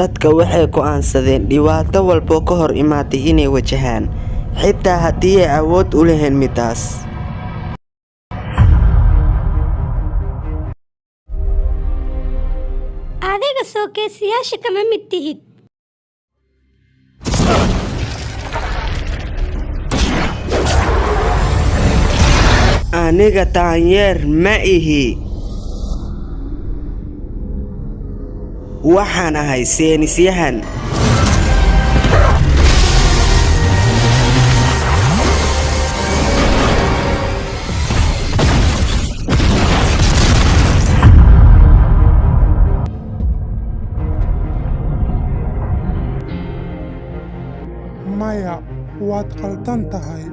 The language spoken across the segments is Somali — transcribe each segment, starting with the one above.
dadka waxay go'aansadeen dhibaato walba ka hor imaatay inay wajahaan, xitaa haddii ay awood u lahayn midaas. adiga soo geesiyaasha kama mid tihid. aniga daanyeer ma ihi. waxaan ahay saynisyahan. maya waad qaldan tahay.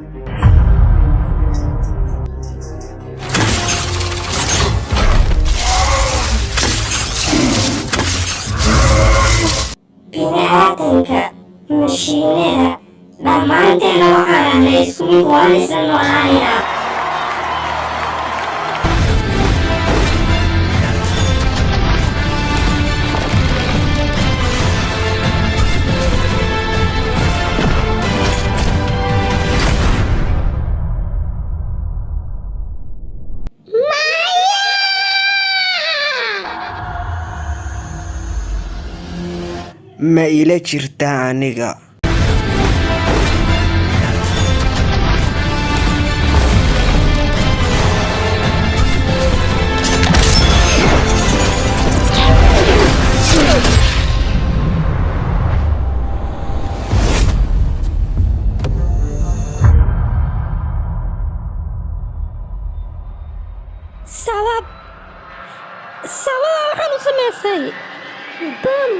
bini'aadamka, mashiinada, dhammaanteena waxaan ahnay isku mid waan isla noolaanaynaa. ma ila jirtaa aniga? sabab waxaan u samaysay dam